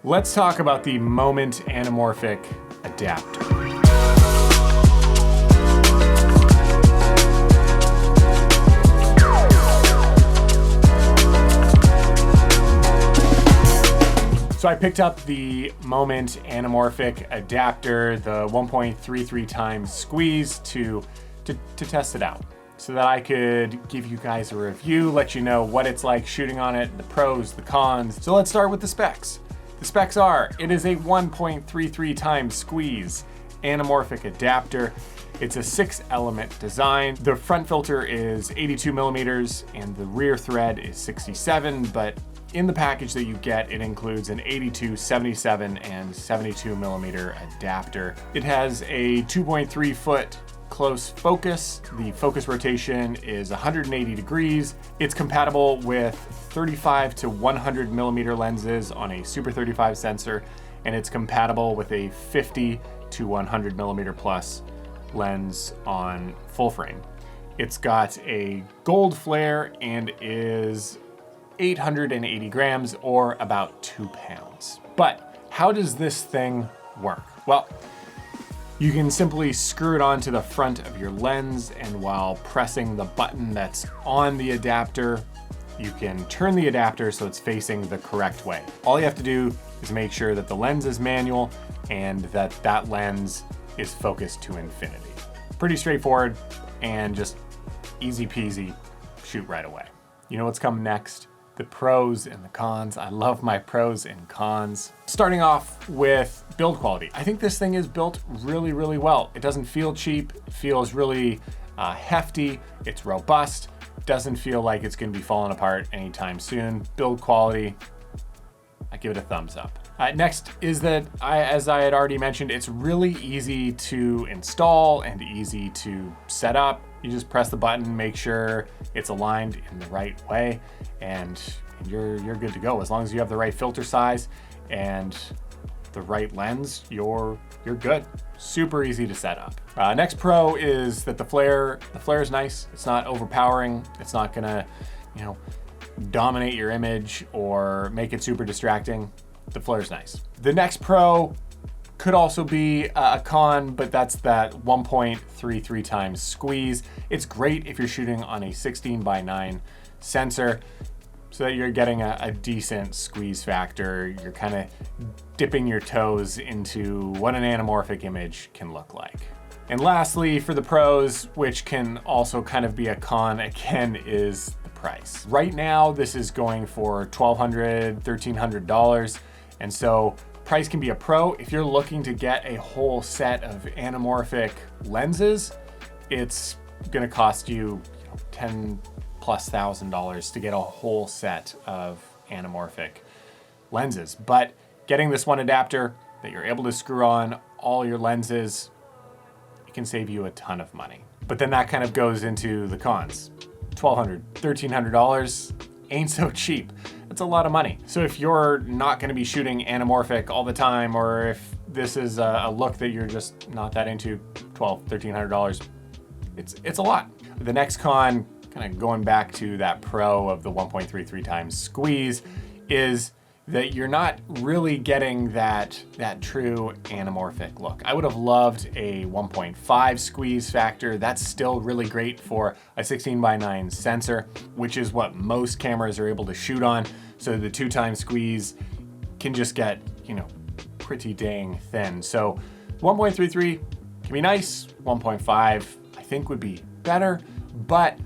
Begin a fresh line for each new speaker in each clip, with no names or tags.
Let's talk about the Moment Anamorphic adapter. So I picked up the Moment Anamorphic adapter, the 1.33 times squeeze to test it out so that I could give you guys a review, let you know what it's like shooting on it, the pros, the cons. So let's start with the specs. The specs are, it is a 1.33 times squeeze anamorphic adapter. It's a 6-element design. The front filter is 82 millimeters and the rear thread is 67, but in the package that you get, it includes an 82, 77, and 72 millimeter adapter. It has a 2.3 foot close focus. The focus rotation is 180 degrees. It's compatible with 35 to 100 millimeter lenses on a Super 35 sensor, and it's compatible with a 50 to 100 millimeter plus lens on full frame. It's got a gold flare and is 880 grams or about 2 pounds. But how does this thing work? Well, you can simply screw it onto the front of your lens, and while pressing the button that's on the adapter, you can turn the adapter so it's facing the correct way. All you have to do is make sure that the lens is manual and that lens is focused to infinity. Pretty straightforward and just easy peasy, shoot right away. You know what's coming next? The pros and the cons. I love my pros and cons. Starting off with build quality. I think this thing is built really, really well. It doesn't feel cheap. It feels really hefty. It's robust. Doesn't feel like it's gonna be falling apart anytime soon. Build quality, I give it a thumbs up. Next is that, as I had already mentioned, it's really easy to install and easy to set up. You just press the button, make sure it's aligned in the right way, and you're good to go. As long as you have the right filter size and the right lens, you're good. Super easy to set up. Next pro is that the flare is nice. It's not overpowering. It's not gonna, dominate your image or make it super distracting. The flare is nice. The next pro could also be a con, but that's that 1.33 times squeeze. It's great if you're shooting on a 16:9 sensor so that you're getting a decent squeeze factor. You're kind of dipping your toes into what an anamorphic image can look like. And lastly, for the pros, which can also kind of be a con again, is the price. Right now, this is going for $1,200, $1,300. And so price can be a pro. If you're looking to get a whole set of anamorphic lenses, it's gonna cost you $10,000+ to get a whole set of anamorphic lenses. But getting this one adapter that you're able to screw on all your lenses, it can save you a ton of money. But then that kind of goes into the cons. $1,200, $1,300 ain't so cheap. That's a lot of money. So if you're not gonna be shooting anamorphic all the time, or if this is a look that you're just not that into, $1,200, $1,300, it's a lot. The next con, kind of going back to that pro of the 1.33 times squeeze, is that you're not really getting that true anamorphic look. I would have loved a 1.5 squeeze factor. That's still really great for a 16:9 sensor, which is what most cameras are able to shoot on. So the 2 times squeeze can just get, pretty dang thin. So 1.33 can be nice. 1.5 I think would be better, but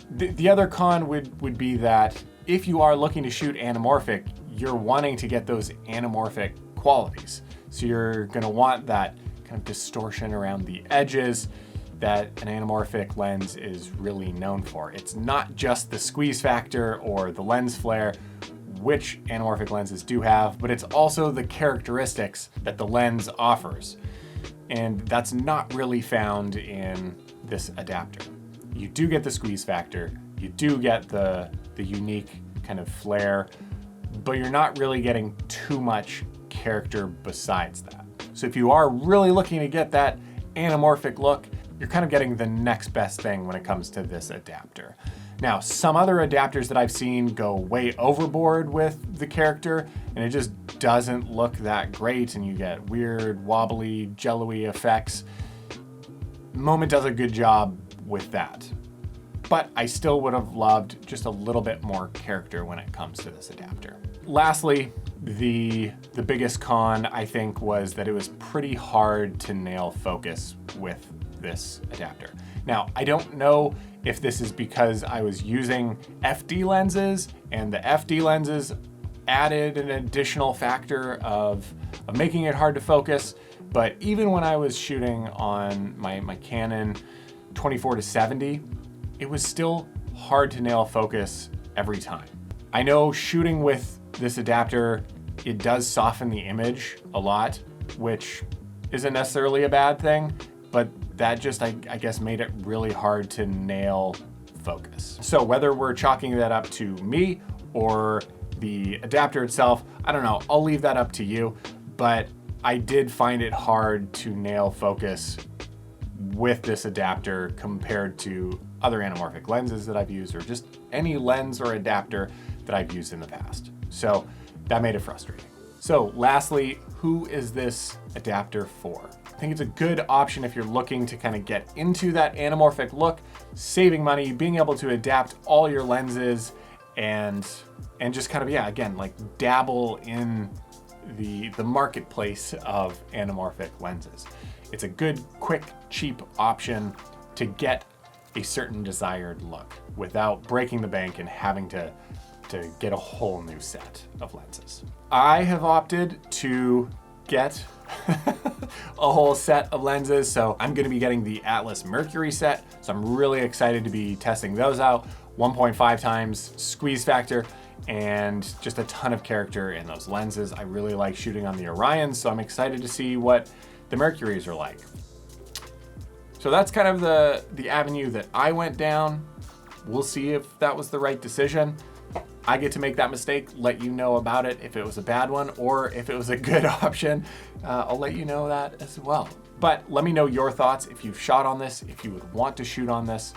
the other con would be that if you are looking to shoot anamorphic, you're wanting to get those anamorphic qualities. So you're gonna want that kind of distortion around the edges that an anamorphic lens is really known for. It's not just the squeeze factor or the lens flare, which anamorphic lenses do have, but it's also the characteristics that the lens offers. And that's not really found in this adapter. You do get the squeeze factor, you do get the unique kind of flare, but you're not really getting too much character besides that. So if you are really looking to get that anamorphic look, you're kind of getting the next best thing when it comes to this adapter. Now, some other adapters that I've seen go way overboard with the character, and it just doesn't look that great, and you get weird, wobbly, jello-y effects. Moment does a good job with that. But I still would have loved just a little bit more character when it comes to this adapter. Lastly, the biggest con, I think, was that it was pretty hard to nail focus with this adapter. Now, I don't know if this is because I was using FD lenses and the FD lenses added an additional factor of making it hard to focus, but even when I was shooting on my Canon 24-70, it was still hard to nail focus every time. I know shooting with this adapter, it does soften the image a lot, which isn't necessarily a bad thing, but that just, I guess, made it really hard to nail focus. So whether we're chalking that up to me or the adapter itself, I don't know, I'll leave that up to you, but I did find it hard to nail focus with this adapter compared to other anamorphic lenses that I've used, or just any lens or adapter that I've used in the past. So that made it frustrating. So lastly, who is this adapter for? I think it's a good option if you're looking to kind of get into that anamorphic look, saving money, being able to adapt all your lenses, and just kind of, yeah, again, like dabble in the marketplace of anamorphic lenses. It's a good, quick, cheap option to get a certain desired look without breaking the bank and having to get a whole new set of lenses. I have opted to get a whole set of lenses, so I'm gonna be getting the Atlas Mercury set, so I'm really excited to be testing those out. 1.5 times squeeze factor and just a ton of character in those lenses. I really like shooting on the Orions, so I'm excited to see what the Mercuries are like. So that's kind of the avenue that I went down. We'll see if that was the right decision. I get to make that mistake, let you know about it if it was a bad one, or if it was a good option, I'll let you know that as well. But let me know your thoughts if you've shot on this, if you would want to shoot on this.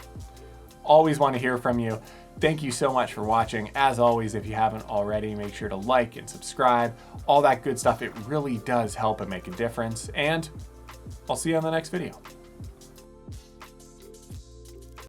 Always want to hear from you. Thank you so much for watching. As always, if you haven't already, make sure to like and subscribe, all that good stuff. It really does help and make a difference. And I'll see you on the next video.